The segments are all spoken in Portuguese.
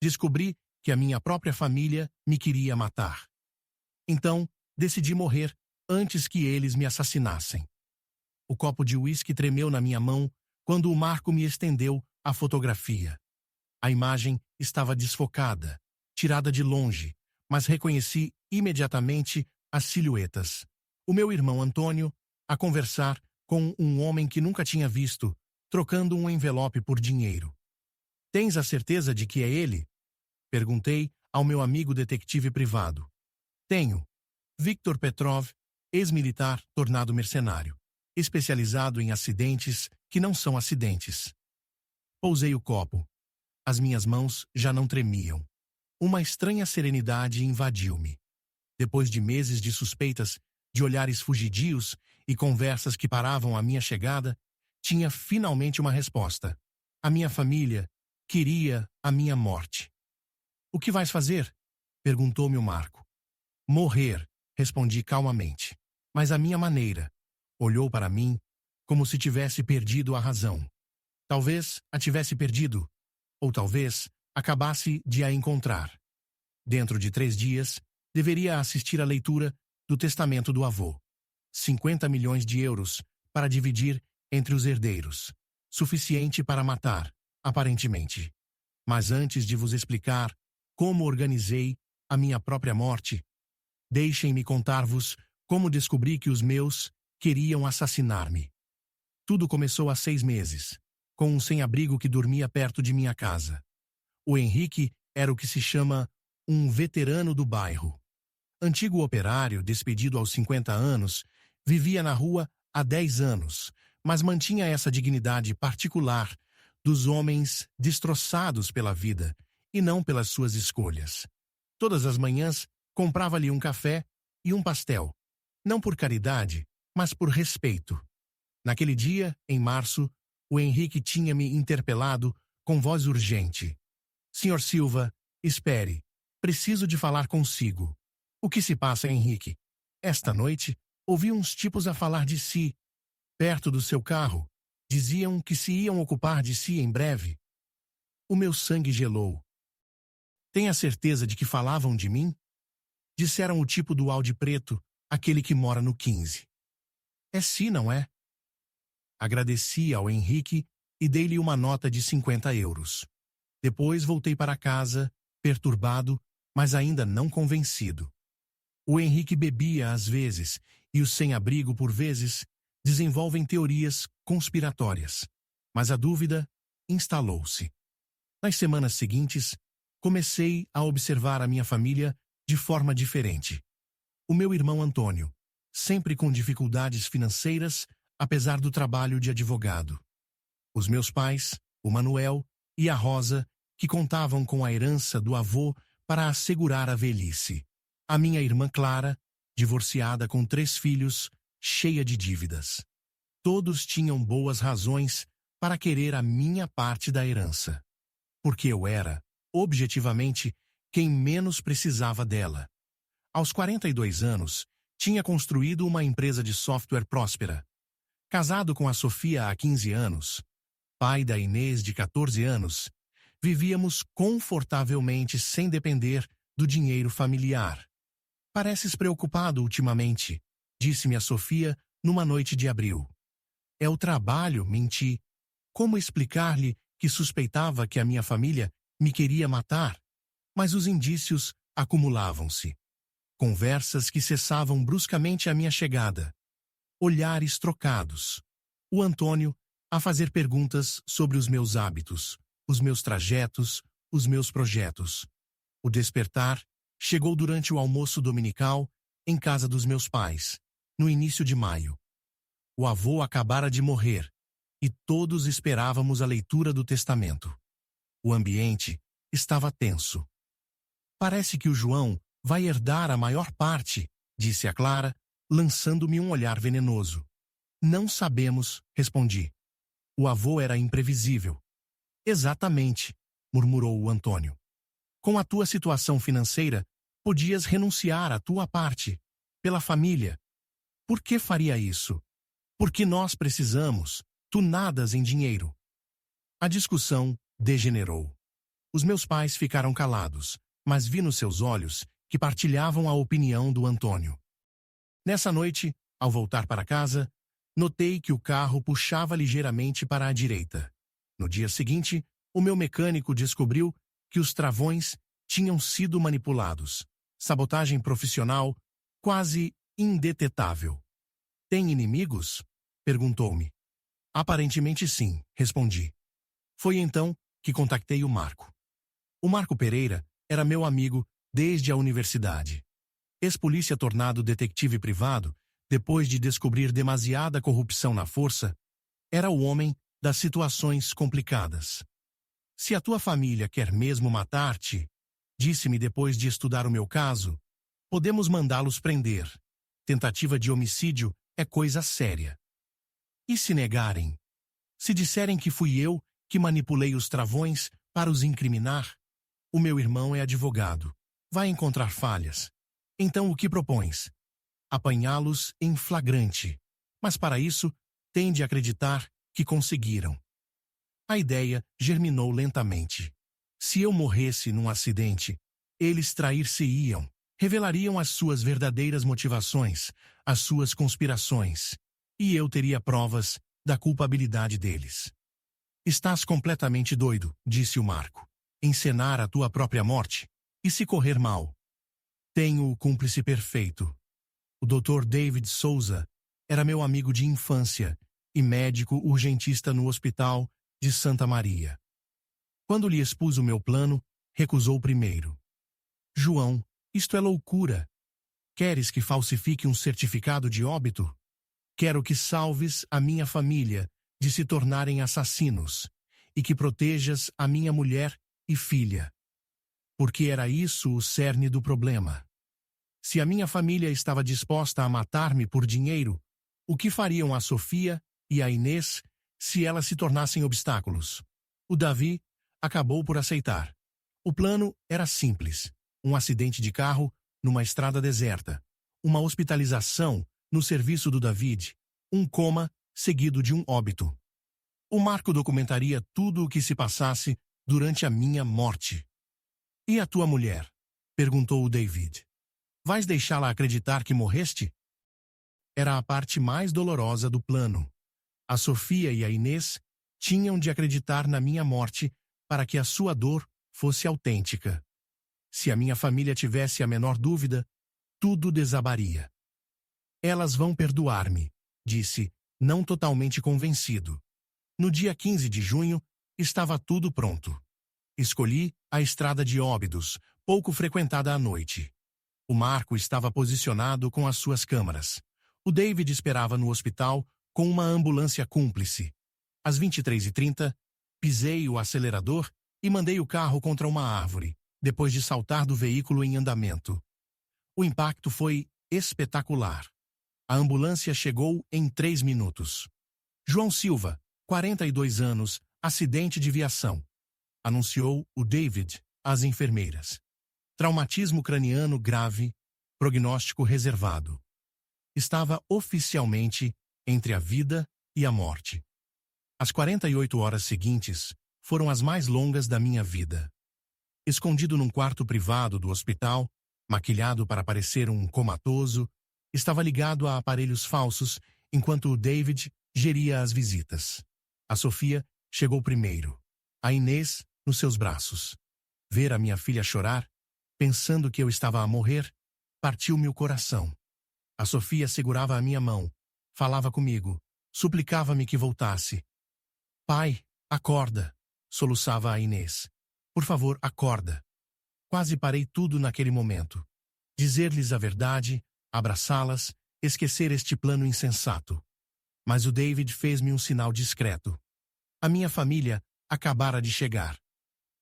Descobri que a minha própria família me queria matar. Então, decidi morrer antes que eles me assassinassem. O copo de uísque tremeu na minha mão quando o Marco me estendeu a fotografia. A imagem estava desfocada, tirada de longe, mas reconheci imediatamente as silhuetas. O meu irmão Antônio, a conversar com um homem que nunca tinha visto, trocando um envelope por dinheiro. Tens a certeza de que é ele? Perguntei ao meu amigo detetive privado. Tenho. Viktor Petrov, ex-militar tornado mercenário, especializado em acidentes que não são acidentes. Pousei o copo. As minhas mãos já não tremiam. Uma estranha serenidade invadiu-me. Depois de meses de suspeitas, de olhares fugidios e conversas que paravam a minha chegada, tinha finalmente uma resposta. A minha família queria a minha morte. O que vais fazer? Perguntou-me o Marco. Morrer, respondi calmamente. Mas à minha maneira. Olhou para mim como se tivesse perdido a razão. Talvez a tivesse perdido, ou talvez acabasse de a encontrar. Dentro de 3 dias, deveria assistir à leitura do testamento do avô. 50 milhões de euros para dividir entre os herdeiros. Suficiente para matar, aparentemente. Mas antes de vos explicar como organizei a minha própria morte, deixem-me contar-vos como descobri que os meus queriam assassinar-me. Tudo começou há 6 meses, com um sem-abrigo que dormia perto de minha casa. O Henrique era o que se chama um veterano do bairro. Antigo operário, despedido aos 50 anos, vivia na rua há 10 anos, mas mantinha essa dignidade particular dos homens destroçados pela vida e não pelas suas escolhas. Todas as manhãs comprava-lhe um café e um pastel, não por caridade, mas por respeito. Naquele dia, em março, o Henrique tinha-me interpelado com voz urgente. Senhor Silva, espere. Preciso de falar consigo. O que se passa, Henrique? Esta noite, ouvi uns tipos a falar de si, perto do seu carro. Diziam que se iam ocupar de si em breve. O meu sangue gelou. Tem a certeza de que falavam de mim? Disseram o tipo do Audi preto, aquele que mora no 15. É si, não é? Agradeci ao Henrique e dei-lhe uma nota de 50 euros. Depois voltei para casa, perturbado, mas ainda não convencido. O Henrique bebia às vezes, e os sem-abrigo, por vezes, desenvolvem teorias conspiratórias. Mas a dúvida instalou-se. Nas semanas seguintes, comecei a observar a minha família de forma diferente. O meu irmão Antônio, sempre com dificuldades financeiras, apesar do trabalho de advogado. Os meus pais, o Manuel e a Rosa, que contavam com a herança do avô para assegurar a velhice. A minha irmã Clara, divorciada com 3 filhos, cheia de dívidas. Todos tinham boas razões para querer a minha parte da herança. Porque eu era, objetivamente, quem menos precisava dela. Aos 42 anos, tinha construído uma empresa de software próspera. Casado com a Sofia há 15 anos, pai da Inês de 14 anos, vivíamos confortavelmente sem depender do dinheiro familiar. Pareces preocupado ultimamente, disse-me a Sofia numa noite de abril. É o trabalho, menti. Como explicar-lhe que suspeitava que a minha família me queria matar? Mas os indícios acumulavam-se. Conversas que cessavam bruscamente à minha chegada. Olhares trocados. O Antônio a fazer perguntas sobre os meus hábitos, os meus trajetos, os meus projetos. O despertar chegou durante o almoço dominical em casa dos meus pais, no início de maio. O avô acabara de morrer e todos esperávamos a leitura do testamento. O ambiente estava tenso. Parece que o João vai herdar a maior parte, disse a Clara, lançando-me um olhar venenoso. Não sabemos, respondi. O avô era imprevisível. Exatamente, murmurou o Antônio. Com a tua situação financeira, podias renunciar à tua parte, pela família. Por que faria isso? Porque nós precisamos, tu nadas em dinheiro. A discussão degenerou. Os meus pais ficaram calados, mas vi nos seus olhos que partilhavam a opinião do Antônio. Nessa noite, ao voltar para casa, notei que o carro puxava ligeiramente para a direita. No dia seguinte, o meu mecânico descobriu que os travões tinham sido manipulados. Sabotagem profissional quase indetetável. Tem inimigos? Perguntou-me. Aparentemente sim, respondi. Foi então que contactei o Marco. O Marco Pereira era meu amigo desde a universidade. Ex-polícia tornado detetive privado, depois de descobrir demasiada corrupção na força, era o homem das situações complicadas. Se a tua família quer mesmo matar-te, disse-me depois de estudar o meu caso, podemos mandá-los prender. Tentativa de homicídio é coisa séria. E se negarem? Se disserem que fui eu que manipulei os travões para os incriminar? O meu irmão é advogado. Vai encontrar falhas. Então o que propões? Apanhá-los em flagrante. Mas para isso, tem de acreditar que conseguiram. A ideia germinou lentamente. Se eu morresse num acidente, eles trair-se-iam, revelariam as suas verdadeiras motivações, as suas conspirações, e eu teria provas da culpabilidade deles. Estás completamente doido, disse o Marco. Encenar a tua própria morte? E se correr mal? Tenho o cúmplice perfeito. O Dr. David Souza era meu amigo de infância e médico urgentista no hospital de Santa Maria. Quando lhe expus o meu plano, recusou primeiro. João, isto é loucura. Queres que falsifique um certificado de óbito? Quero que salves a minha família de se tornarem assassinos e que protejas a minha mulher e filha. Porque era isso o cerne do problema. Se a minha família estava disposta a matar-me por dinheiro, o que fariam a Sofia e a Inês se elas se tornassem obstáculos? O Davi acabou por aceitar. O plano era simples: um acidente de carro numa estrada deserta, uma hospitalização no serviço do David, um coma seguido de um óbito. O Marco documentaria tudo o que se passasse durante a minha morte. E a tua mulher? Perguntou o David. Vais deixá-la acreditar que morreste? Era a parte mais dolorosa do plano. A Sofia e a Inês tinham de acreditar na minha morte para que a sua dor fosse autêntica. Se a minha família tivesse a menor dúvida, tudo desabaria. Elas vão perdoar-me, disse, não totalmente convencido. No dia 15 de junho, estava tudo pronto. Escolhi a estrada de Óbidos, pouco frequentada à noite. O Marco estava posicionado com as suas câmaras. O David esperava no hospital com uma ambulância cúmplice. Às 23h30, pisei o acelerador e mandei o carro contra uma árvore, depois de saltar do veículo em andamento. O impacto foi espetacular. A ambulância chegou em 3 minutos. João Silva, 42 anos, acidente de viação, anunciou o David às enfermeiras. Traumatismo craniano grave, prognóstico reservado. Estava oficialmente entre a vida e a morte. As 48 horas seguintes foram as mais longas da minha vida. Escondido num quarto privado do hospital, maquilhado para parecer um comatoso, estava ligado a aparelhos falsos enquanto o David geria as visitas. A Sofia chegou primeiro, a Inês nos seus braços. Ver a minha filha chorar, pensando que eu estava a morrer, partiu-me o coração. A Sofia segurava a minha mão, falava comigo, suplicava-me que voltasse. Pai, acorda, soluçava a Inês. Por favor, acorda. Quase parei tudo naquele momento. Dizer-lhes a verdade, abraçá-las, esquecer este plano insensato. Mas o David fez-me um sinal discreto. A minha família acabara de chegar.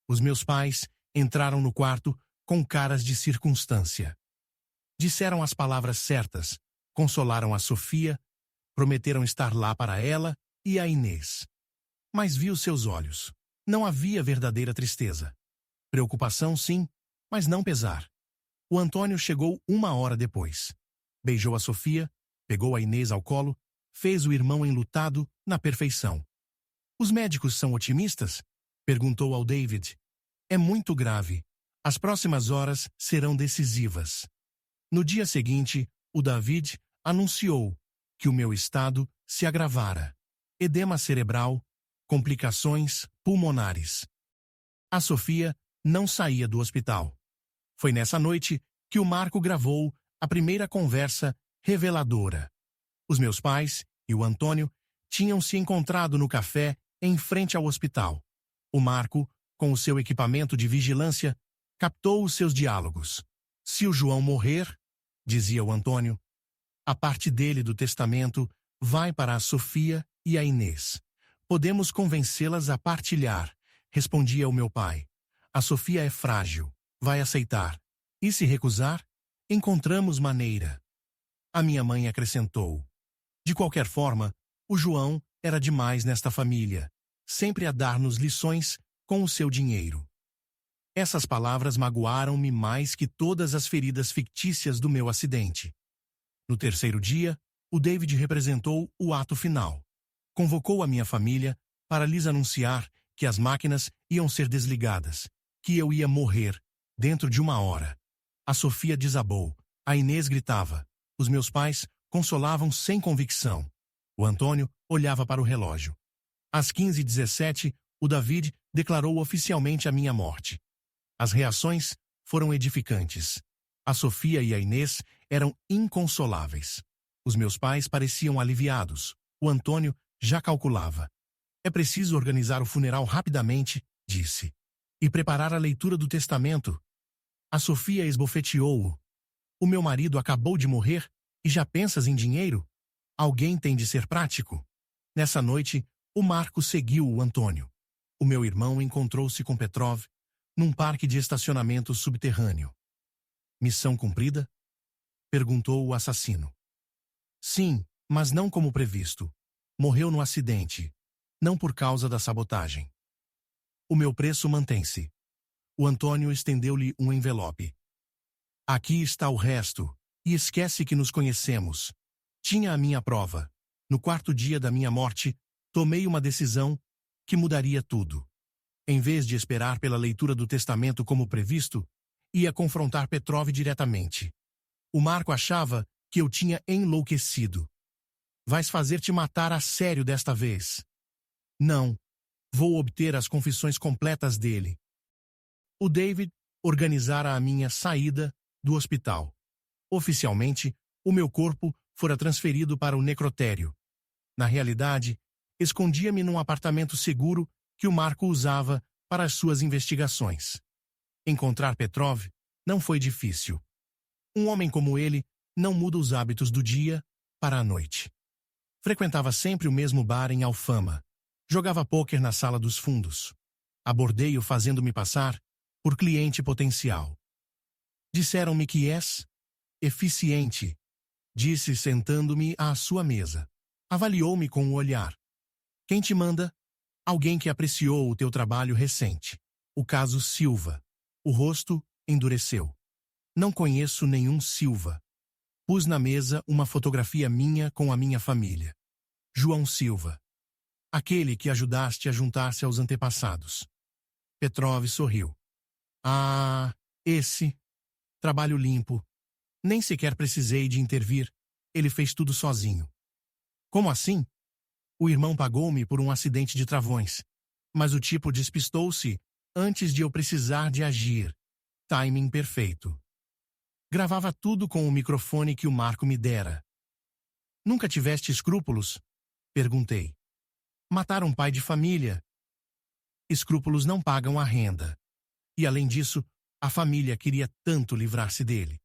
Os meus pais entraram no quarto com caras de circunstância. Disseram as palavras certas, consolaram a Sofia, prometeram estar lá para ela e a Inês. Mas vi os seus olhos. Não havia verdadeira tristeza. Preocupação, sim, mas não pesar. O Antônio chegou 1 hora depois. Beijou a Sofia, pegou a Inês ao colo, fez o irmão enlutado na perfeição. Os médicos são otimistas? Perguntou ao David. É muito grave. As próximas horas serão decisivas. No dia seguinte, o David anunciou que o meu estado se agravara. Edema cerebral, complicações pulmonares. A Sofia não saía do hospital. Foi nessa noite que o Marco gravou a primeira conversa reveladora. Os meus pais e o Antônio tinham se encontrado no café em frente ao hospital. O Marco, com o seu equipamento de vigilância, captou os seus diálogos. Se o João morrer, dizia o Antônio, a parte dele do testamento vai para a Sofia e a Inês. Podemos convencê-las a partilhar, respondia o meu pai. A Sofia é frágil, vai aceitar. E se recusar, encontramos maneira. A minha mãe acrescentou. De qualquer forma, o João era demais nesta família, sempre a dar-nos lições com o seu dinheiro. Essas palavras magoaram-me mais que todas as feridas fictícias do meu acidente. No terceiro dia, o David representou o ato final. Convocou a minha família para lhes anunciar que as máquinas iam ser desligadas, que eu ia morrer dentro de 1 hora. A Sofia desabou, a Inês gritava, os meus pais consolavam sem convicção. O Antônio olhava para o relógio. Às 15h17, o David declarou oficialmente a minha morte. As reações foram edificantes. A Sofia e a Inês eram inconsoláveis. Os meus pais pareciam aliviados. O Antônio já calculava. É preciso organizar o funeral rapidamente, disse, e preparar a leitura do testamento. A Sofia esbofeteou-o. O meu marido acabou de morrer e já pensas em dinheiro? Alguém tem de ser prático. Nessa noite, o Marco seguiu o Antônio. O meu irmão encontrou-se com Petrov num parque de estacionamento subterrâneo. Missão cumprida? Perguntou o assassino. Sim, mas não como previsto. Morreu no acidente, não por causa da sabotagem. O meu preço mantém-se. O Antônio estendeu-lhe um envelope. Aqui está o resto, e esquece que nos conhecemos. Tinha a minha prova. No 4º dia da minha morte, tomei uma decisão que mudaria tudo. Em vez de esperar pela leitura do testamento como previsto, ia confrontar Petrov diretamente. O Marco achava que eu tinha enlouquecido. Vais fazer-te matar a sério desta vez. Não. Vou obter as confissões completas dele. O David organizara a minha saída do hospital. Oficialmente, o meu corpo fora transferido para o necrotério. Na realidade, escondia-me num apartamento seguro que o Marco usava para as suas investigações. Encontrar Petrov não foi difícil. Um homem como ele não muda os hábitos do dia para a noite. Frequentava sempre o mesmo bar em Alfama. Jogava pôquer na sala dos fundos. Abordei-o fazendo-me passar por cliente potencial. Disseram-me que és eficiente, disse sentando-me à sua mesa. Avaliou-me com o olhar. Quem te manda? Alguém que apreciou o teu trabalho recente. O caso Silva. O rosto endureceu. Não conheço nenhum Silva. Pus na mesa uma fotografia minha com a minha família. João Silva. Aquele que ajudaste a juntar-se aos antepassados. Petrov sorriu. Ah, esse. Trabalho limpo. Nem sequer precisei de intervir. Ele fez tudo sozinho. Como assim? O irmão pagou-me por um acidente de travões. Mas o tipo despistou-se antes de eu precisar de agir. Timing perfeito. Gravava tudo com o microfone que o Marco me dera. Nunca tiveste escrúpulos? Perguntei. Matar um pai de família. Escrúpulos não pagam a renda. E além disso, a família queria tanto livrar-se dele.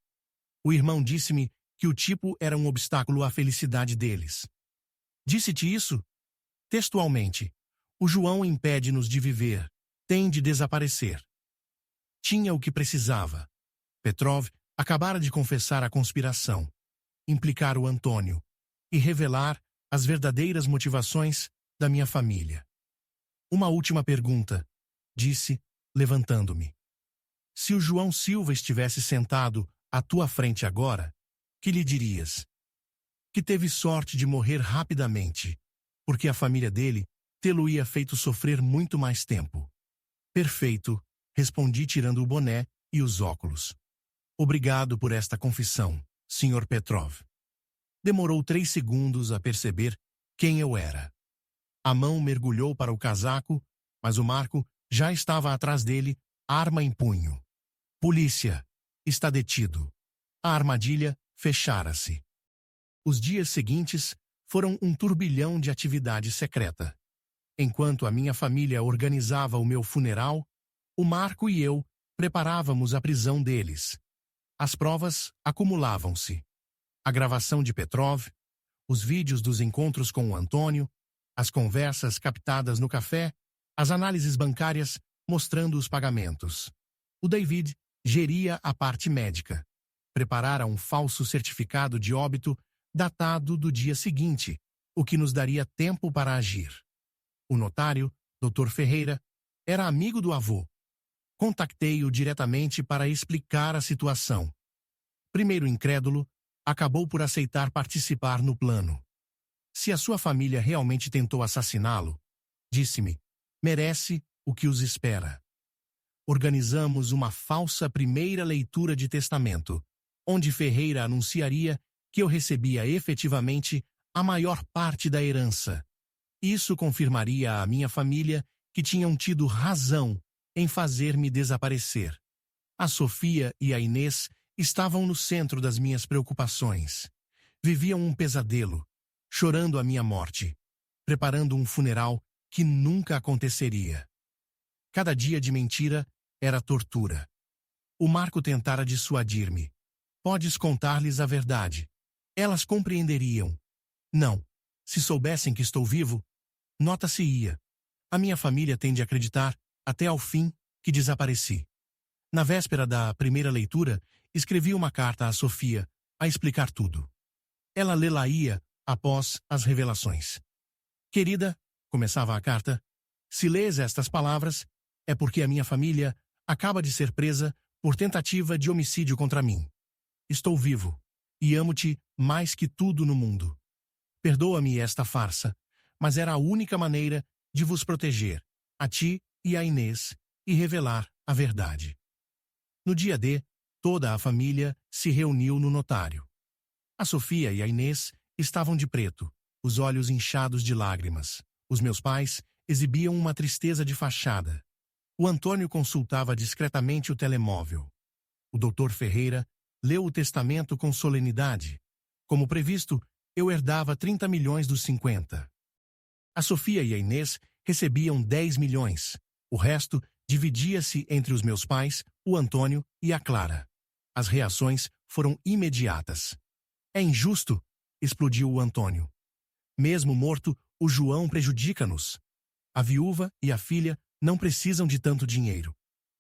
O irmão disse-me que o tipo era um obstáculo à felicidade deles. Disse-te isso? Textualmente. O João impede-nos de viver. Tem de desaparecer. Tinha o que precisava. Petrov acabara de confessar a conspiração, implicar o Antônio e revelar as verdadeiras motivações da minha família. Uma última pergunta, disse, levantando-me. Se o João Silva estivesse sentado à tua frente agora, que lhe dirias? Que teve sorte de morrer rapidamente, porque a família dele tê-lo-ia feito sofrer muito mais tempo. Perfeito, respondi tirando o boné e os óculos. Obrigado por esta confissão, Sr. Petrov. Demorou 3 segundos a perceber quem eu era. A mão mergulhou para o casaco, mas o Marco já estava atrás dele, arma em punho. Polícia, está detido. A armadilha fechara-se. Os dias seguintes foram um turbilhão de atividade secreta. Enquanto a minha família organizava o meu funeral, o Marco e eu preparávamos a prisão deles. As provas acumulavam-se. A gravação de Petrov, os vídeos dos encontros com o Antônio, as conversas captadas no café, as análises bancárias mostrando os pagamentos. O David geria a parte médica. Preparara um falso certificado de óbito datado do dia seguinte, o que nos daria tempo para agir. O notário, Dr. Ferreira, era amigo do avô. Contactei-o diretamente para explicar a situação. Primeiro incrédulo, acabou por aceitar participar no plano. Se a sua família realmente tentou assassiná-lo, disse-me, merece o que os espera. Organizamos uma falsa primeira leitura de testamento, onde Ferreira anunciaria que eu recebia efetivamente a maior parte da herança. Isso confirmaria à minha família que tinham tido razão em fazer-me desaparecer. A Sofia e a Inês estavam no centro das minhas preocupações. Viviam um pesadelo, chorando a minha morte, preparando um funeral que nunca aconteceria. Cada dia de mentira era tortura. O Marco tentara dissuadir-me. Podes contar-lhes a verdade. Elas compreenderiam. Não. Se soubessem que estou vivo, nota-se ia. A minha família tende a acreditar, até ao fim, que desapareci. Na véspera da primeira leitura, escrevi uma carta à Sofia, a explicar tudo. Ela lê-la-ia após as revelações. Querida, começava a carta, se lês estas palavras, é porque a minha família acaba de ser presa por tentativa de homicídio contra mim. Estou vivo e amo-te mais que tudo no mundo. Perdoa-me esta farsa, mas era a única maneira de vos proteger, a ti e a Inês, e revelar a verdade. No dia D, toda a família se reuniu no notário. A Sofia e a Inês estavam de preto, os olhos inchados de lágrimas. Os meus pais exibiam uma tristeza de fachada. O Antônio consultava discretamente o telemóvel. O Dr. Ferreira leu o testamento com solenidade. Como previsto, eu herdava 30 milhões dos 50. A Sofia e a Inês recebiam 10 milhões. O resto dividia-se entre os meus pais, o Antônio e a Clara. As reações foram imediatas. É injusto, explodiu o Antônio. Mesmo morto, o João prejudica-nos. A viúva e a filha não precisam de tanto dinheiro.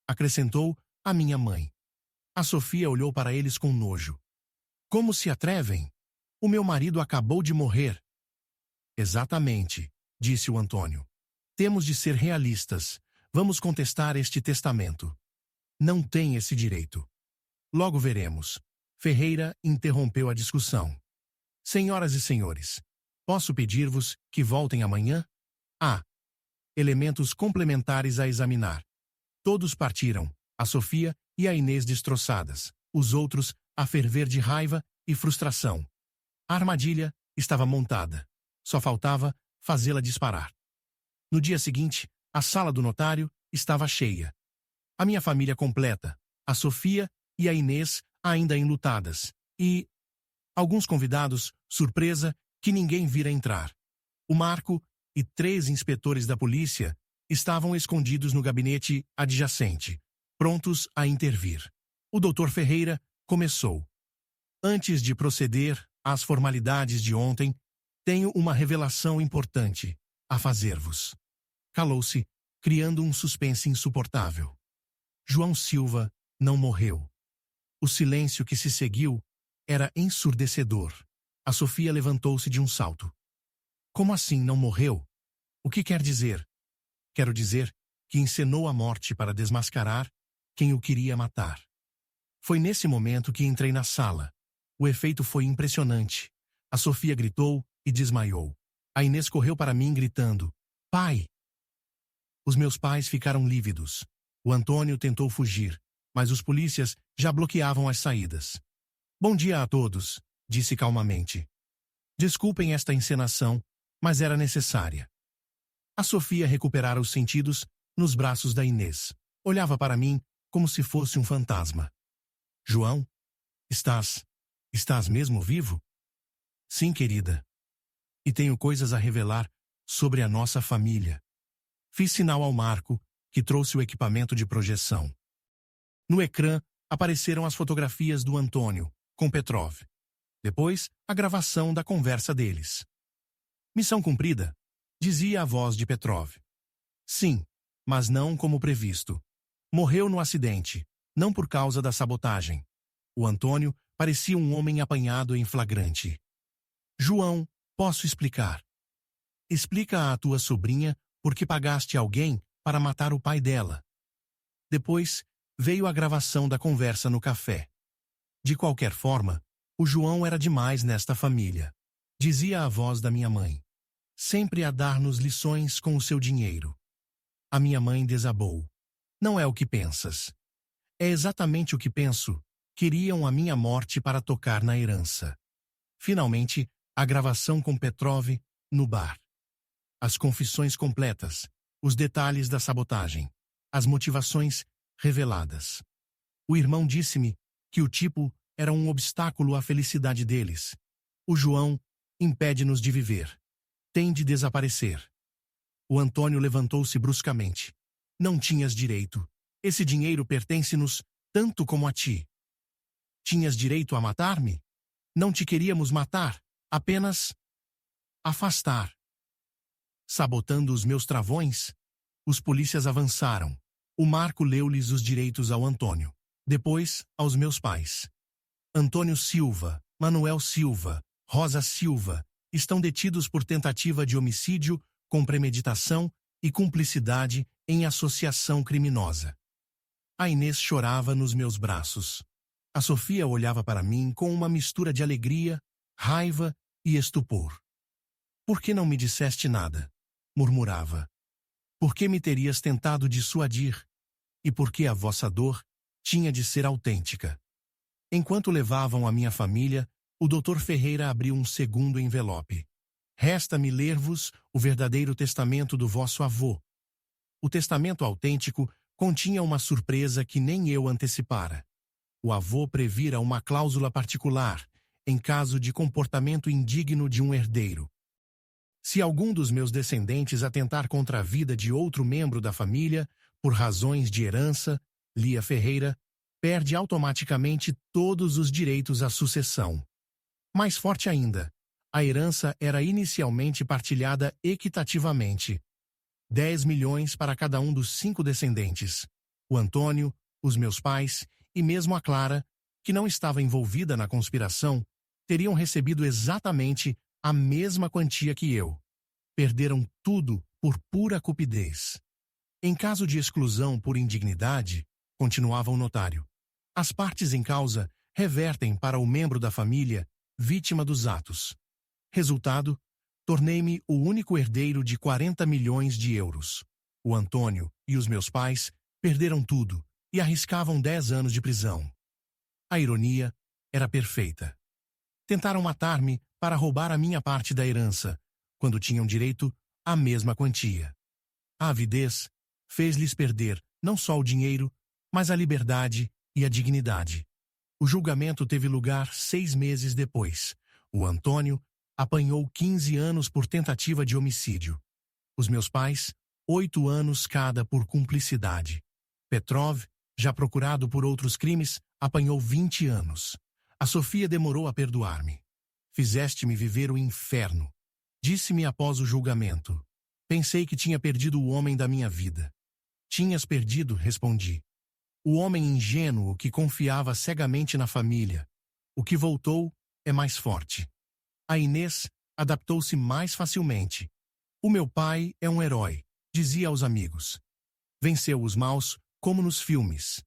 Acrescentou a minha mãe. A Sofia olhou para eles com nojo. Como se atrevem? O meu marido acabou de morrer. Exatamente, disse o Antônio. Temos de ser realistas. Vamos contestar este testamento. Não tem esse direito. Logo veremos. Ferreira interrompeu a discussão. Senhoras e senhores, posso pedir-vos que voltem amanhã? Há elementos complementares a examinar. Todos partiram, a Sofia e a Inês destroçadas, os outros a ferver de raiva e frustração. A armadilha estava montada. Só faltava fazê-la disparar. No dia seguinte, a sala do notário estava cheia. A minha família completa, a Sofia e a Inês ainda enlutadas, e alguns convidados, surpresa, que ninguém vira entrar. O Marco e 3 inspetores da polícia estavam escondidos no gabinete adjacente, prontos a intervir. O Dr. Ferreira começou. Antes de proceder às formalidades de ontem, tenho uma revelação importante a fazer-vos. Calou-se, criando um suspense insuportável. João Silva não morreu. O silêncio que se seguiu era ensurdecedor. A Sofia levantou-se de um salto. Como assim não morreu? O que quer dizer? Quero dizer que encenou a morte para desmascarar quem o queria matar. Foi nesse momento que entrei na sala. O efeito foi impressionante. A Sofia gritou e desmaiou. A Inês correu para mim gritando, pai! Os meus pais ficaram lívidos. O Antônio tentou fugir, mas os polícias já bloqueavam as saídas. Bom dia a todos, disse calmamente. Desculpem esta encenação, mas era necessária. A Sofia recuperara os sentidos nos braços da Inês. Olhava para mim como se fosse um fantasma. João, estás mesmo vivo? Sim, querida. E tenho coisas a revelar sobre a nossa família. Fiz sinal ao Marco, que trouxe o equipamento de projeção. No ecrã apareceram as fotografias do Antônio, com Petrov. Depois, a gravação da conversa deles. Missão cumprida, dizia a voz de Petrov. Sim, mas não como previsto. Morreu no acidente, não por causa da sabotagem. O Antônio parecia um homem apanhado em flagrante. João, posso explicar. Explica à tua sobrinha por que pagaste alguém para matar o pai dela. Depois, veio a gravação da conversa no café. De qualquer forma, o João era demais nesta família. Dizia a voz da minha mãe. Sempre a dar-nos lições com o seu dinheiro. A minha mãe desabou. Não é o que pensas. É exatamente o que penso. Queriam a minha morte para tocar na herança. Finalmente, a gravação com Petrov no bar. As confissões completas, os detalhes da sabotagem, as motivações reveladas. O irmão disse-me que o tipo era um obstáculo à felicidade deles. O João impede-nos de viver. Tem de desaparecer. O Antônio levantou-se bruscamente. Não tinhas direito. Esse dinheiro pertence-nos tanto como a ti. Tinhas direito a matar-me? Não te queríamos matar, apenas afastar. Sabotando os meus travões, os polícias avançaram. O Marco leu-lhes os direitos ao Antônio. Depois, aos meus pais. Antônio Silva, Manuel Silva, Rosa Silva, estão detidos por tentativa de homicídio com premeditação e cumplicidade em associação criminosa. A Inês chorava nos meus braços. A Sofia olhava para mim com uma mistura de alegria, raiva e estupor. Por que não me disseste nada? Murmurava. Por que me terias tentado dissuadir? E por que a vossa dor tinha de ser autêntica? Enquanto levavam a minha família, o Dr. Ferreira abriu um segundo envelope. Resta-me ler-vos o verdadeiro testamento do vosso avô. O testamento autêntico continha uma surpresa que nem eu antecipara. O avô previra uma cláusula particular, em caso de comportamento indigno de um herdeiro. Se algum dos meus descendentes atentar contra a vida de outro membro da família, por razões de herança, Lia Ferreira, perde automaticamente todos os direitos à sucessão. Mais forte ainda, a herança era inicialmente partilhada equitativamente. 10 milhões para cada um dos 5 descendentes. O Antônio, os meus pais e mesmo a Clara, que não estava envolvida na conspiração, teriam recebido exatamente a mesma quantia que eu. Perderam tudo por pura cupidez. Em caso de exclusão por indignidade, continuava o notário, as partes em causa revertem para o membro da família vítima dos atos. Resultado, tornei-me o único herdeiro de 40 milhões de euros. O Antônio e os meus pais perderam tudo e arriscavam 10 anos de prisão. A ironia era perfeita. Tentaram matar-me para roubar a minha parte da herança, quando tinham direito à mesma quantia. A avidez fez-lhes perder não só o dinheiro, mas a liberdade e a dignidade. O julgamento teve lugar 6 meses depois. O Antônio apanhou 15 anos por tentativa de homicídio. Os meus pais, 8 anos cada por cumplicidade. Petrov, já procurado por outros crimes, apanhou 20 anos. A Sofia demorou a perdoar-me. Fizeste-me viver o inferno. Disse-me após o julgamento. Pensei que tinha perdido o homem da minha vida. Tinhas perdido, respondi. O homem ingênuo que confiava cegamente na família. O que voltou é mais forte. A Inês adaptou-se mais facilmente. O meu pai é um herói, dizia aos amigos. Venceu os maus, como nos filmes.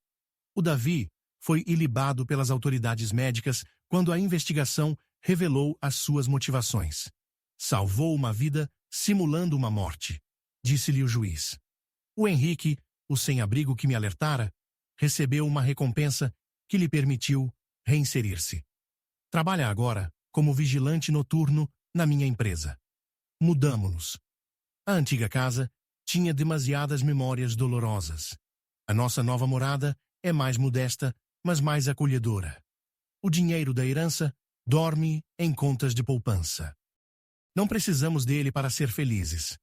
O Davi foi ilibado pelas autoridades médicas quando a investigação revelou as suas motivações. Salvou uma vida simulando uma morte, disse-lhe o juiz. O Henrique o sem-abrigo que me alertara, recebeu uma recompensa que lhe permitiu reinserir-se. Trabalha agora como vigilante noturno na minha empresa. Mudamo-nos. A antiga casa tinha demasiadas memórias dolorosas. A nossa nova morada é mais modesta, mas mais acolhedora. O dinheiro da herança dorme em contas de poupança. Não precisamos dele para ser felizes.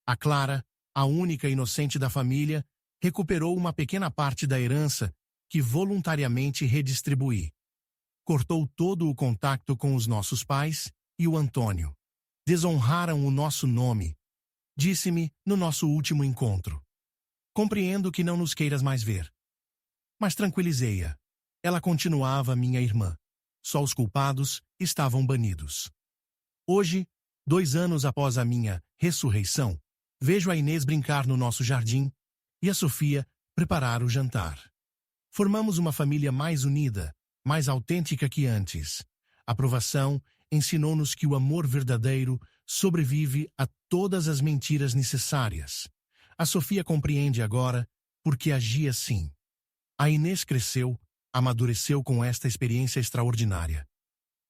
A Clara, a única inocente da família, recuperou uma pequena parte da herança que voluntariamente redistribuí. Cortou todo o contato com os nossos pais e o Antônio. Desonraram o nosso nome. Disse-me no nosso último encontro. Compreendo que não nos queiras mais ver. Mas tranquilizei-a. Ela continuava minha irmã. Só os culpados estavam banidos. Hoje, 2 anos após a minha ressurreição, vejo a Inês brincar no nosso jardim e a Sofia preparar o jantar. Formamos uma família mais unida, mais autêntica que antes. A provação ensinou-nos que o amor verdadeiro sobrevive a todas as mentiras necessárias. A Sofia compreende agora por que agia assim. A Inês cresceu, amadureceu com esta experiência extraordinária.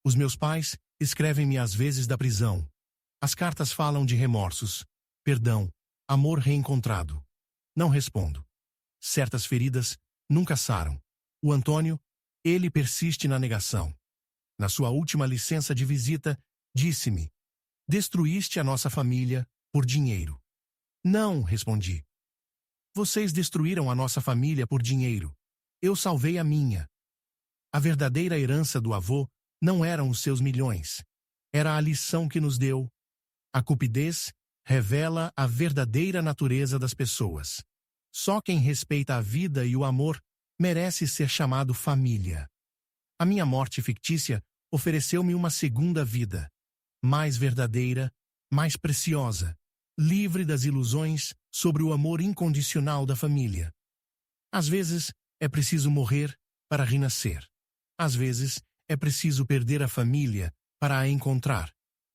Os meus pais escrevem-me às vezes da prisão. As cartas falam de remorsos, perdão, amor reencontrado. Não respondo. Certas feridas nunca saram. O Antônio, ele persiste na negação. Na sua última licença de visita, disse-me: destruíste a nossa família por dinheiro. Não, respondi. Vocês destruíram a nossa família por dinheiro. Eu salvei a minha. A verdadeira herança do avô não eram os seus milhões. Era a lição que nos deu. A cupidez revela a verdadeira natureza das pessoas. Só quem respeita a vida e o amor merece ser chamado família. A minha morte fictícia ofereceu-me uma segunda vida, mais verdadeira, mais preciosa, livre das ilusões sobre o amor incondicional da família. Às vezes, é preciso morrer para renascer. Às vezes, é preciso perder a família para a encontrar.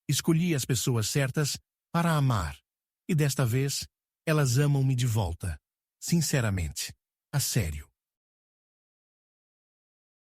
Escolhi as pessoas certas para amar. E desta vez, elas amam-me de volta. Sinceramente. A sério.